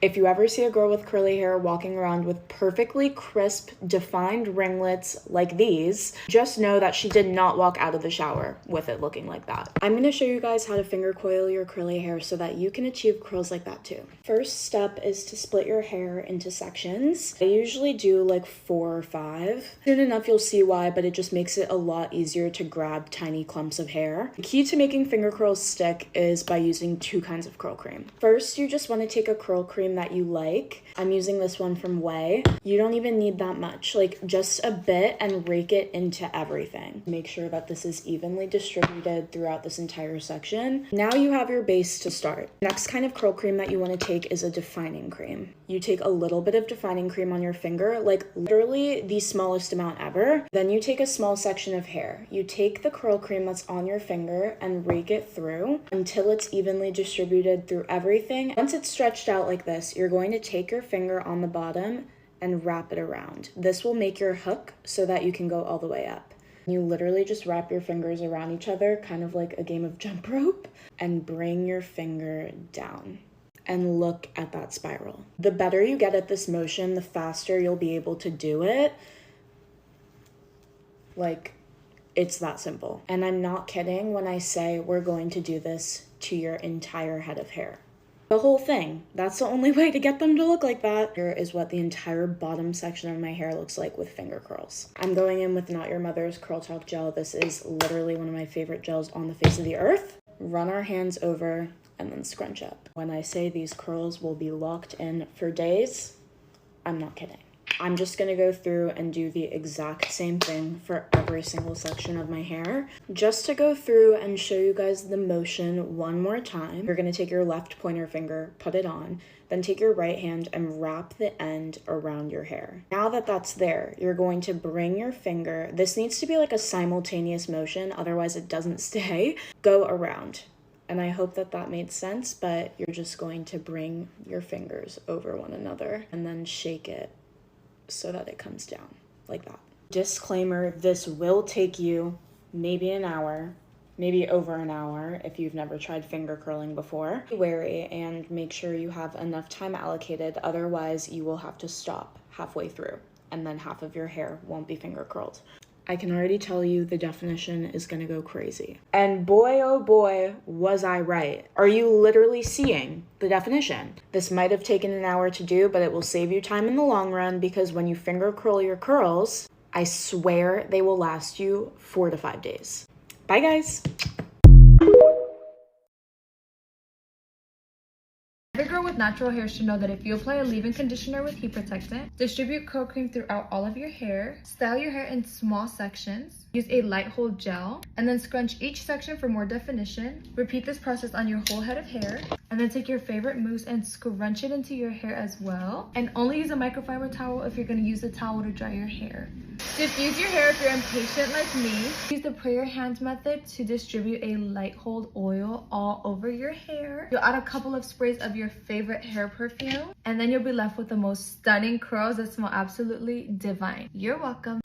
If you ever see a girl with curly hair walking around with perfectly crisp, defined ringlets like these, just know that she did not walk out of the shower with it looking like that. I'm going to show you guys how to finger coil your curly hair so that you can achieve curls like that too. First step is to split your hair into sections. I usually do like 4 or 5. Soon enough you'll see why, but it just makes it a lot easier to grab tiny clumps of hair. The key to making finger curls stick is by using 2 kinds of curl cream. First, you just want to take a curl cream that you like. I'm using this one from WAVY. You don't even need that much, like just a bit, and rake it into everything. Make sure that this is evenly distributed throughout this entire section. Now you have your base to start. Next kind of curl cream that you want to take is a defining cream. You take a little bit of defining cream on your finger, like literally the smallest amount ever. Then you take a small section of hair. You take the curl cream that's on your finger and rake it through until it's evenly distributed through everything. Once it's stretched out like this, you're going to take your finger on the bottom and wrap it around. This will make your hook so that you can go all the way up. You literally just wrap your fingers around each other, kind of like a game of jump rope, and bring your finger down. And look at that spiral. The better you get at this motion, the faster you'll be able to do it. Like, it's that simple. And I'm not kidding when I say we're going to do this to your entire head of hair. The whole thing. That's the only way to get them to look like that. Here is what the entire bottom section of my hair looks like with finger curls. I'm going in with Not Your Mother's Curl Talk gel. This is literally one of my favorite gels on the face of the earth. Run our hands over and then scrunch up. When I say these curls will be locked in for days, I'm not kidding. I'm just gonna go through and do the exact same thing for every single section of my hair. Just to go through and show you guys the motion one more time, you're gonna take your left pointer finger, put it on, then take your right hand and wrap the end around your hair. Now that that's there, you're going to bring your finger, this needs to be like a simultaneous motion, otherwise it doesn't stay, go around. And I hope that that made sense, but you're just going to bring your fingers over one another and then shake it so that it comes down like that. Disclaimer, this will take you maybe an hour, maybe over an hour if you've never tried finger curling before. Be wary and make sure you have enough time allocated, otherwise you will have to stop halfway through and then half of your hair won't be finger curled. I can already tell you the definition is gonna go crazy. And boy, oh boy, was I right. Are you literally seeing the definition? This might have taken an hour to do, but it will save you time in the long run because when you finger curl your curls, I swear they will last you 4 to 5 days. Bye guys. Every girl with natural hair should know that if you apply a leave-in conditioner with heat protectant, distribute curl cream throughout all of your hair, style your hair in small sections, use a light hold gel, and then scrunch each section for more definition. Repeat this process on your whole head of hair, and then take your favorite mousse and scrunch it into your hair as well. And only use a microfiber towel if you're going to use a towel to dry your hair. Diffuse your hair if you're impatient like me. Use the prayer hand method to distribute a light hold oil all over your hair. You'll add a couple of sprays of your favorite hair perfume, and then you'll be left with the most stunning curls that smell absolutely divine. You're welcome.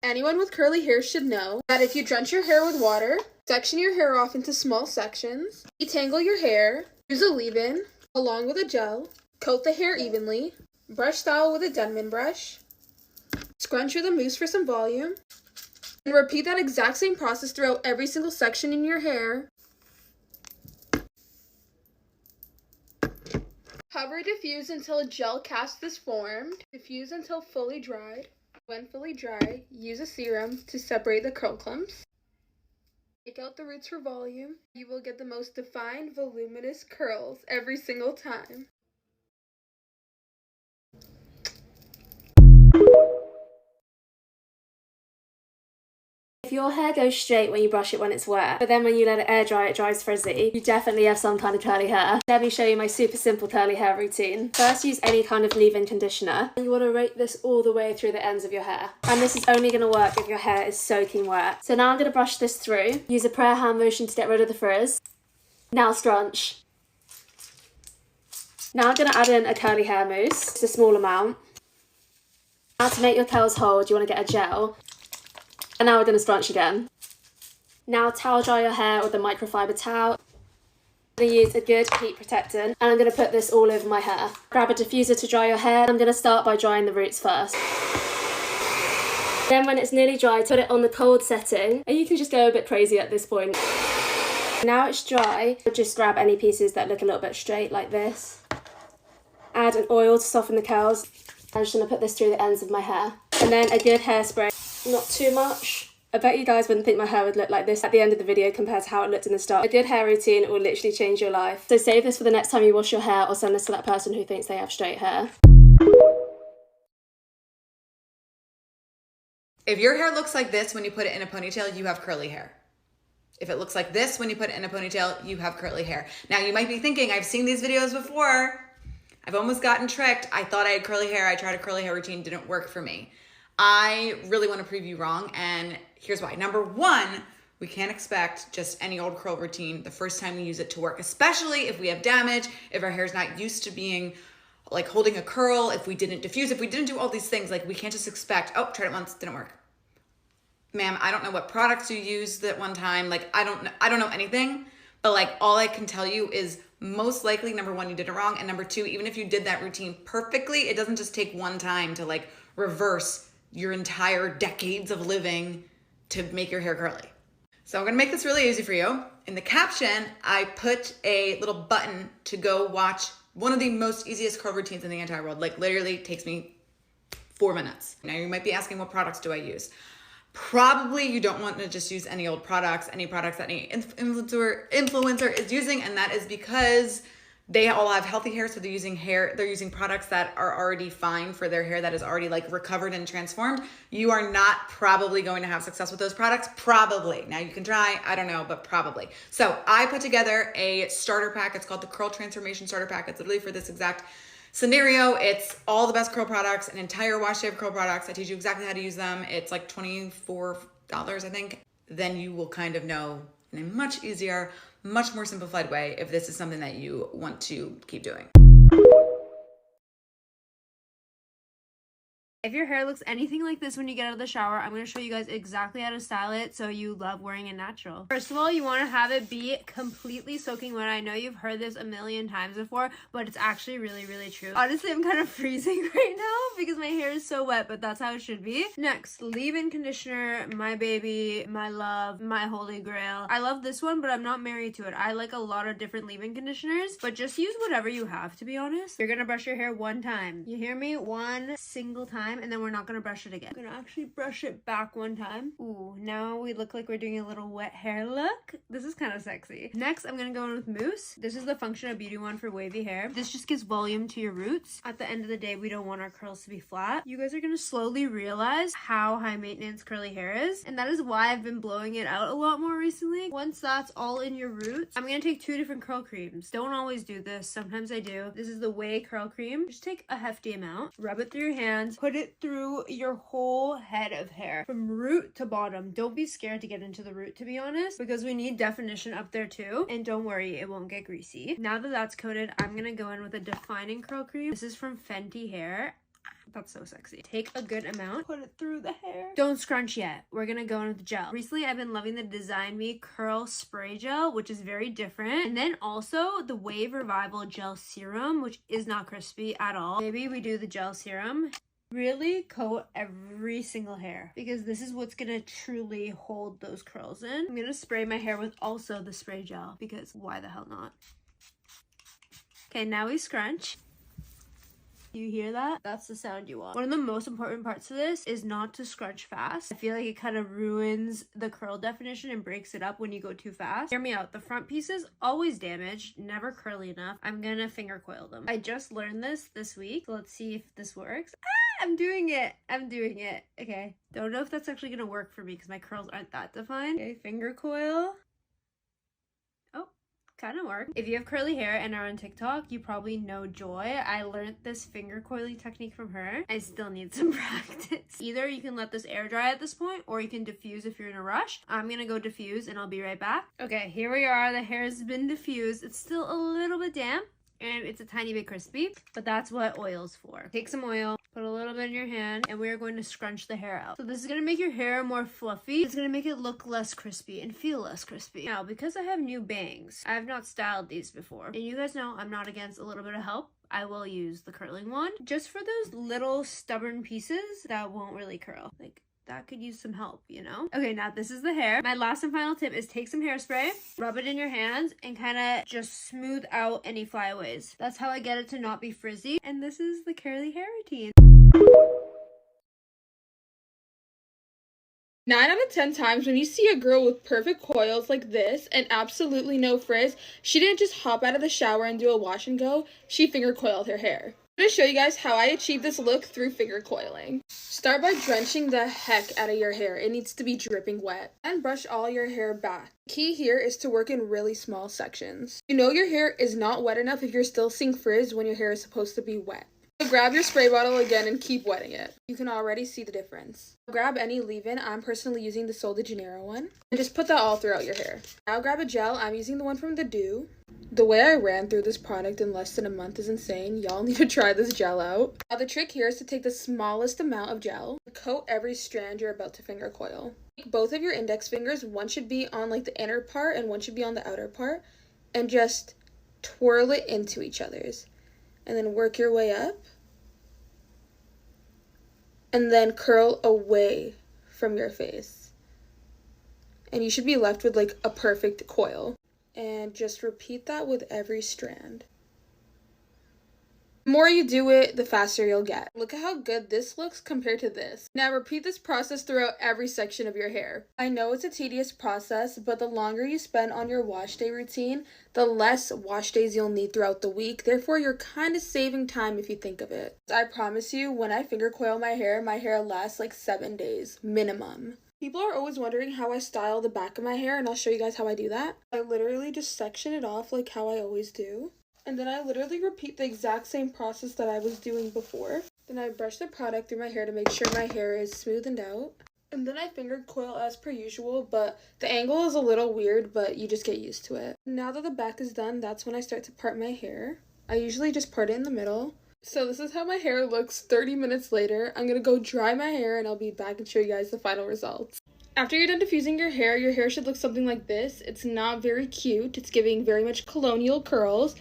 Anyone with curly hair should know that if you drench your hair with water, section your hair off into small sections, detangle your hair, use a leave-in along with a gel, coat the hair evenly, brush style with a Denman brush, scrunch with a mousse for some volume, and repeat that exact same process throughout every single section in your hair. Hover diffuse until a gel cast is formed. Diffuse until fully dried. When fully dry, use a serum to separate the curl clumps. Take out the roots for volume. You will get the most defined, voluminous curls every single time. If your hair goes straight when you brush it when it's wet, but then when you let it air dry, it dries frizzy, you definitely have some kind of curly hair. Let me show you my super simple curly hair routine. First, use any kind of leave-in conditioner. And you want to rake this all the way through the ends of your hair. And this is only going to work if your hair is soaking wet. So now I'm going to brush this through. Use a prayer hand motion to get rid of the frizz. Now scrunch. Now I'm going to add in a curly hair mousse, just a small amount. Now to make your curls hold, you want to get a gel. And now we're going to scrunch again. Now towel dry your hair with a microfiber towel. I'm going to use a good heat protectant and I'm going to put this all over my hair. Grab a diffuser to dry your hair. I'm going to start by drying the roots first. Then when it's nearly dry, put it on the cold setting and you can just go a bit crazy at this point. Now it's dry, just grab any pieces that look a little bit straight like this. Add an oil to soften the curls. I'm just going to put this through the ends of my hair. And then a good hairspray, not too much. I bet you guys wouldn't think my hair would look like this at the end of the video compared to how it looked in the start. A good hair routine will literally change your life. So save this for the next time you wash your hair or send this to that person who thinks they have straight hair. If your hair looks like this when you put it in a ponytail, you have curly hair. If it looks like this when you put it in a ponytail, you have curly hair. Now you might be thinking, I've seen these videos before. I've almost gotten tricked. I thought I had curly hair. I tried a curly hair routine, didn't work for me. I really want to prove you wrong, and here's why. Number one, we can't expect just any old curl routine the first time we use it to work, especially if we have damage, if our hair's not used to being like holding a curl, if we didn't diffuse, if we didn't do all these things, like we can't just expect, oh, tried it once, didn't work. Ma'am, I don't know what products you used that one time. Like, I don't know anything, but like all I can tell you is most likely, number one, you did it wrong. And number two, even if you did that routine perfectly, it doesn't just take one time to like reverse your entire decades of living to make your hair curly. So I'm gonna make this really easy for you. In the caption, I put a little button to go watch one of the most easiest curl routines in the entire world. Like literally takes me 4 minutes. Now you might be asking, what products do I use? Probably you don't want to just use any old products, any products that any influencer is using, and that is because they all have healthy hair, so they're using products that are already fine for their hair that is already like recovered and transformed. You are not probably going to have success with those products, probably. Now you can try, I don't know, but probably. So I put together a starter pack. It's called the Curl Transformation Starter Pack. It's literally for this exact scenario. It's all the best curl products, an entire wash day of curl products. I teach you exactly how to use them. It's like $24, I think. Then you will kind of know in a much easier, much more simplified way if this is something that you want to keep doing. If your hair looks anything like this when you get out of the shower, I'm going to show you guys exactly how to style it so you love wearing it natural. First of all, you want to have it be completely soaking wet. I know you've heard this a million times before, but it's actually really, really true. Honestly, I'm kind of freezing right now because my hair is so wet, but that's how it should be. Next, leave-in conditioner, my baby, my love, my holy grail. I love this one, but I'm not married to it. I like a lot of different leave-in conditioners, but just use whatever you have, to be honest. You're going to brush your hair one time. You hear me? One single time. And then we're not gonna brush it again. I'm gonna actually brush it back one time. Ooh, now we look like we're doing a little wet hair look. This is kind of sexy. Next, I'm gonna go in with mousse. This is the Function of Beauty one for wavy hair. This just gives volume to your roots. At the end of the day, we don't want our curls to be flat. You guys are gonna slowly realize how high maintenance curly hair is, and that is why I've been blowing it out a lot more recently. Once that's all in your roots, I'm gonna take 2 different curl creams. Don't always do this. Sometimes I do. This is the Way Curl Cream. Just take a hefty amount, rub it through your hands, put it through your whole head of hair from root to bottom. Don't be scared to get into the root, to be honest, because we need definition up there too. And don't worry, it won't get greasy. Now that that's coated, I'm gonna go in with a defining curl cream. This is from Fenty Hair. That's so sexy. Take a good amount, put it through the hair. Don't scrunch yet. We're gonna go in with gel. Recently, I've been loving the Design Me Curl Spray Gel, which is very different. And then also the Wave Revival Gel Serum, which is not crispy at all. Maybe we do the gel serum. Really coat every single hair because this is what's gonna truly hold those curls in. I'm gonna spray my hair with also the spray gel because why the hell not? Okay, now we scrunch. You hear that? That's the sound you want. One of the most important parts of this is not to scrunch fast. I feel like it kind of ruins the curl definition and breaks it up when you go too fast. Hear me out. The front pieces always damaged, never curly enough. I'm gonna finger coil them. I just learned this week. So let's see if this works. I'm doing it. Okay. Don't know if that's actually gonna work for me because my curls aren't that defined. Okay, finger coil. Oh, kind of worked. If you have curly hair and are on TikTok, you probably know Joy. I learned this finger coiling technique from her. I still need some practice. Either you can let this air dry at this point or you can diffuse if you're in a rush. I'm gonna go diffuse and I'll be right back. Okay, here we are. The hair has been diffused. It's still a little bit damp and it's a tiny bit crispy, but that's what oil's for. Take some oil, Put a little bit in your hand, and we are going to scrunch the hair out. So this is going to make your hair more fluffy. It's going to make it look less crispy and feel less crispy. Now, because I have new bangs, I have not styled these before. And you guys know I'm not against a little bit of help. I will use the curling wand just for those little stubborn pieces that won't really curl. Like, that could use some help, you know? Okay, now this is the hair. My last and final tip is take some hairspray, rub it in your hands, and kind of just smooth out any flyaways. That's how I get it to not be frizzy. And this is the curly hair routine. 9 out of 10 times when you see a girl with perfect coils like this and absolutely no frizz, she didn't just hop out of the shower and do a wash and go, she finger coiled her hair. I'm going to show you guys how I achieved this look through finger coiling. Start by drenching the heck out of your hair. It needs to be dripping wet. And brush all your hair back. Key here is to work in really small sections. You know your hair is not wet enough if you're still seeing frizz when your hair is supposed to be wet. So grab your spray bottle again and keep wetting it. You can already see the difference. Grab any leave-in. I'm personally using the Sol de Janeiro one. And just put that all throughout your hair. Now grab a gel. I'm using the one from the Dew. The way I ran through this product in less than a month is insane. Y'all need to try this gel out. Now the trick here is to take the smallest amount of gel. Coat every strand you're about to finger coil. Take both of your index fingers. One should be on like the inner part and one should be on the outer part. And just twirl it into each other's. And then work your way up. And then curl away from your face. And you should be left with like a perfect coil. And just repeat that with every strand. The more you do it, the faster you'll get. Look at how good this looks compared to this. Now repeat this process throughout every section of your hair. I know it's a tedious process, but the longer you spend on your wash day routine, the less wash days you'll need throughout the week. Therefore, you're kind of saving time if you think of it. I promise you, when I finger coil my hair lasts like 7 days, minimum. People are always wondering how I style the back of my hair, and I'll show you guys how I do that. I literally just section it off like how I always do. And then I literally repeat the exact same process that I was doing before. Then I brush the product through my hair to make sure my hair is smoothened out. And then I finger coil as per usual, but the angle is a little weird, but you just get used to it. Now that the back is done, that's when I start to part my hair. I usually just part it in the middle. So this is how my hair looks 30 minutes later. I'm gonna go dry my hair and I'll be back and show you guys the final results. After you're done diffusing your hair should look something like this. It's not very cute. It's giving very much colonial curls.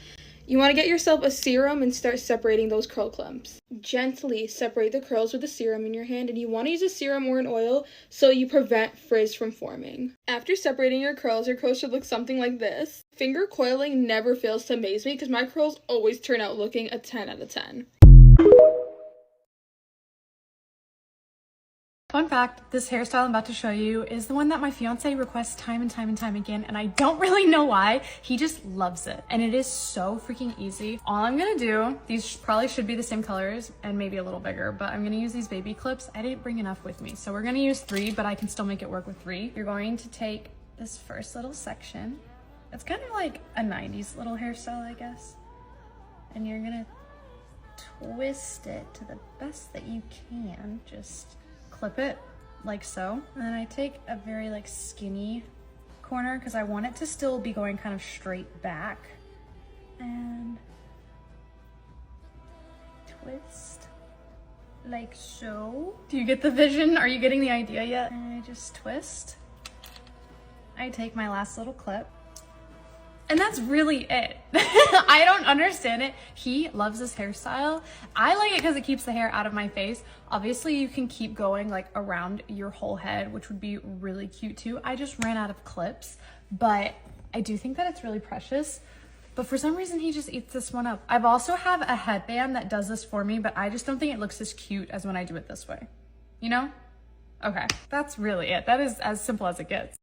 You want to get yourself a serum and start separating those curl clumps. Gently separate the curls with the serum in your hand, and you want to use a serum or an oil so you prevent frizz from forming. After separating your curls should look something like this. Finger coiling never fails to amaze me because my curls always turn out looking a 10 out of 10. Fun fact, this hairstyle I'm about to show you is the one that my fiance requests time and time and time again, and I don't really know why. He just loves it, and it is so freaking easy. All I'm gonna do, these probably should be the same colors and maybe a little bigger, but I'm gonna use these baby clips. I didn't bring enough with me, so we're gonna use 3, but I can still make it work with 3. You're going to take this first little section. It's kind of like a 90s little hairstyle, I guess. And you're gonna twist it to the best that you can. Just clip it like so. And then I take a very like skinny corner because I want it to still be going kind of straight back. And twist like so. Do you get the vision? Are you getting the idea yet? And I just twist. I take my last little clip. And that's really it. I don't understand it. He loves this hairstyle. I like it because it keeps the hair out of my face. Obviously, you can keep going like around your whole head, which would be really cute too. I just ran out of clips, but I do think that it's really precious. But for some reason, he just eats this one up. I've also have a headband that does this for me, but I just don't think it looks as cute as when I do it this way. You know? Okay, that's really it. That is as simple as it gets.